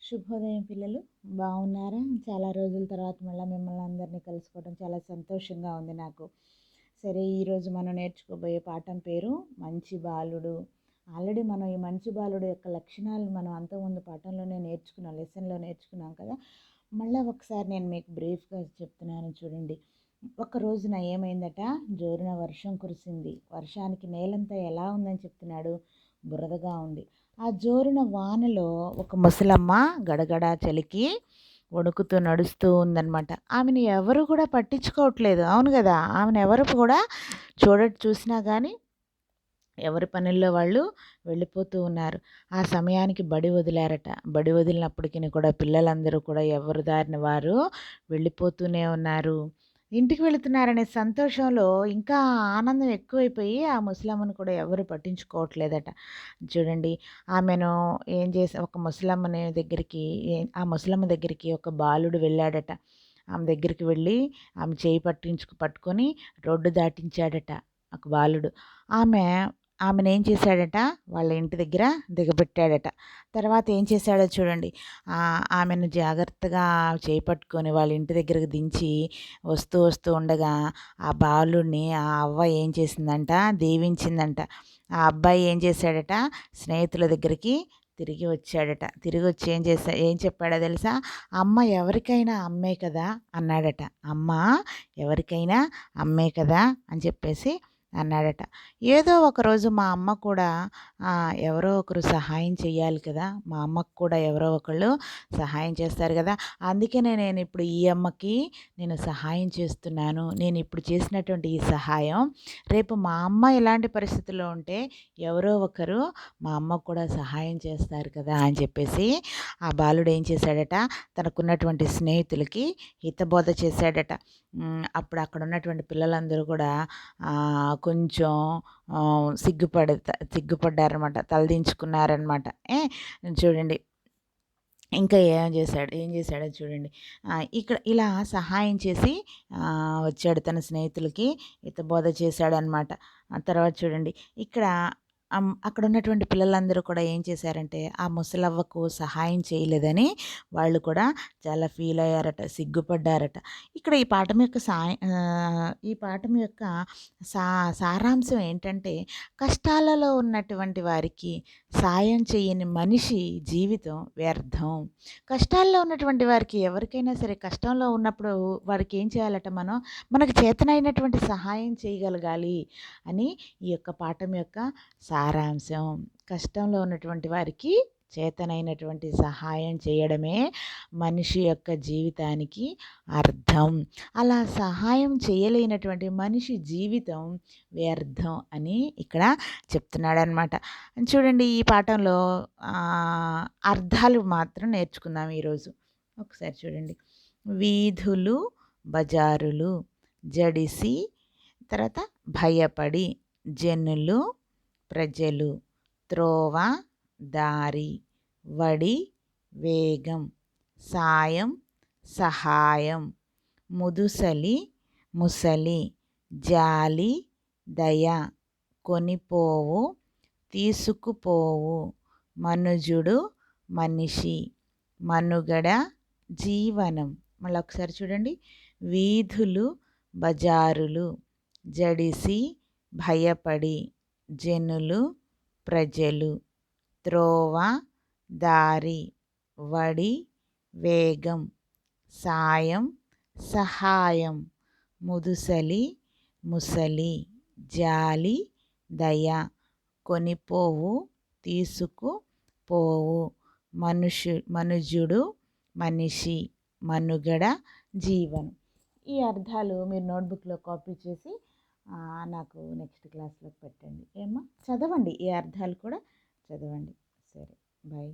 శుభోదయం పిల్లలు, బాగున్నారా? చాలా రోజుల తర్వాత మళ్ళీ మిమ్మల్ని అందరినీ కలుసుకోవడం చాలా సంతోషంగా ఉంది నాకు. సరే, ఈరోజు మనం నేర్చుకోబోయే పాఠం పేరు మంచి బాలుడు. ఆల్రెడీ మనం ఈ మంచి బాలుడు యొక్క లక్షణాలు మనం అంతకుముందు పాఠంలోనే నేర్చుకున్నాం, లెసన్లో నేర్చుకున్నాం కదా. మళ్ళీ ఒకసారి నేను మీకు బ్రీఫ్గా చెప్తున్నాను చూడండి. ఒక రోజున ఏమైందట, జోరున వర్షం కురిసింది. వర్షానికి నేలంతా ఎలా ఉందని చెప్తున్నాడు, బురదగా ఉంది. ఆ జోరున వానలో ఒక ముసలమ్మ గడగడ చలికి వణుకుతూ నడుస్తూ ఉందన్నమాట. ఆమెను ఎవరు కూడా పట్టించుకోవట్లేదు. అవును కదా, ఆమెను ఎవరు కూడా చూసినా కానీ ఎవరి పనుల్లో వాళ్ళు వెళ్ళిపోతూ ఉన్నారు. ఆ సమయానికి బడి వదిలారట. బడి వదిలినప్పటికీ కూడా పిల్లలందరూ కూడా ఎవరి దారిన వారు వెళ్ళిపోతూనే ఉన్నారు. ఇంటికి వెళుతున్నారనే సంతోషంలో ఇంకా ఆనందం ఎక్కువైపోయి ఆ ముసలమ్మను కూడా ఎవరు పట్టించుకోవట్లేదట. చూడండి, ఆమెను ఏం చేసి ఒక ఆ ముసలమ్మ దగ్గరికి ఒక బాలుడు వెళ్ళాడట. ఆమె దగ్గరికి వెళ్ళి ఆమె చేయి పట్టుకొని రోడ్డు దాటించాడట ఒక బాలుడు. ఆమెను ఏం చేశాడట, వాళ్ళ ఇంటి దగ్గర దిగబెట్టాడట. తర్వాత ఏం చేశాడో చూడండి. ఆమెను జాగ్రత్తగా చేపట్టుకొని వాళ్ళ ఇంటి దగ్గరకు దించి వస్తూ ఉండగా ఆ బాలుడిని ఆ అవ్వ ఏం చేసిందంట, దీవించిందంట. ఆ అబ్బాయి ఏం చేశాడట, స్నేహితుల దగ్గరికి తిరిగి వచ్చాడట. తిరిగి వచ్చి ఏం చెప్పాడో తెలుసా? అమ్మ ఎవరికైనా అమ్మే కదా అన్నాడట. అమ్మ ఎవరికైనా అమ్మే కదా అని చెప్పేసి అన్నాడట. ఏదో ఒకరోజు మా అమ్మ కూడా ఎవరో ఒకరు సహాయం చేయాలి కదా, మా అమ్మకు కూడా ఎవరో ఒకళ్ళు సహాయం చేస్తారు కదా, అందుకనే నేను ఇప్పుడు ఈ అమ్మకి నేను సహాయం చేస్తున్నాను. నేను ఇప్పుడు చేసినటువంటి ఈ సహాయం రేపు మా అమ్మ ఎలాంటి పరిస్థితుల్లో ఉంటే ఎవరో ఒకరు మా అమ్మకు కూడా సహాయం చేస్తారు కదా అని చెప్పేసి ఆ బాలుడు ఏం చేశాడట, తనకున్నటువంటి స్నేహితులకి హితబోధ చేశాడట. అప్పుడు అక్కడ ఉన్నటువంటి పిల్లలందరూ కూడా కొంచెం సిగ్గుపడ్డారనమాట, తలదించుకున్నారనమాట. చూడండి, ఇంకా ఏం చేశాడో చూడండి. ఇక్కడ ఇలా సహాయం చేసి వచ్చాడు, తన స్నేహితులకి హితబోధ చేశాడనమాట. ఆ తర్వాత చూడండి, ఇక్కడ అక్కడ ఉన్నటువంటి పిల్లలందరూ కూడా ఏం చేశారంటే ఆ ముసలవ్వకు సహాయం చేయలేదని వాళ్ళు కూడా చాలా ఫీల్ అయ్యారట, సిగ్గుపడ్డారట. ఇక్కడ ఈ పాఠం యొక్క సారాంశం ఏంటంటే, కష్టాలలో ఉన్నటువంటి వారికి సాయం చేయని మనిషి జీవితం వ్యర్థం. కష్టాల్లో ఉన్నటువంటి వారికి ఎవరికైనా సరే కష్టంలో ఉన్నప్పుడు వారికి ఏం చేయాలట, మనకు చేతనైనటువంటి సహాయం చేయగలగాలి అని ఈ యొక్క పాఠం యొక్క సారాంశం. కష్టంలో ఉన్నటువంటి వారికి చేతనైనటువంటి సహాయం చేయడమే మనిషి యొక్క జీవితానికి అర్థం. అలా సహాయం చేయలేనటువంటి మనిషి జీవితం వ్యర్థం అని ఇక్కడ చెప్తున్నాడనమాట. చూడండి, ఈ పాఠంలో అర్థాలు మాత్రం నేర్చుకుందాం ఈరోజు. ఒకసారి చూడండి. వీధులు, బజారులు, జడిసి, తర్వాత భయపడి, జనులు, ప్రజలు, త్రోవ, దారి, వడి, వేగం, సాయం, సహాయం, ముదుసలి, ముసలి, జాలి, దయ, కొనిపోవు, తీసుకుపోవు, మనుజుడు, మనిషి, మనుగడ, జీవనం. మళ్ళీ ఒకసారి చూడండి. వీధులు, బజారులు, జడిసి, భయపడి, జనులు, ప్రజలు, త్రోవ, దారి, వడి, వేగం, సాయం, సహాయం, ముదుసలి, ముసలి, జాలి, దయ, కొనిపోవు, తీసుకుపోవు, మనుజుడు, మనిషి, మనుగడ, జీవనం. ఈ అర్థాలు మీరు నోట్బుక్లో కాపీ చేసి నాకు నెక్స్ట్ క్లాస్లో పెట్టండి. చదవండి, ఈ అర్థాలు కూడా చదవండి. సరే, బాయ్.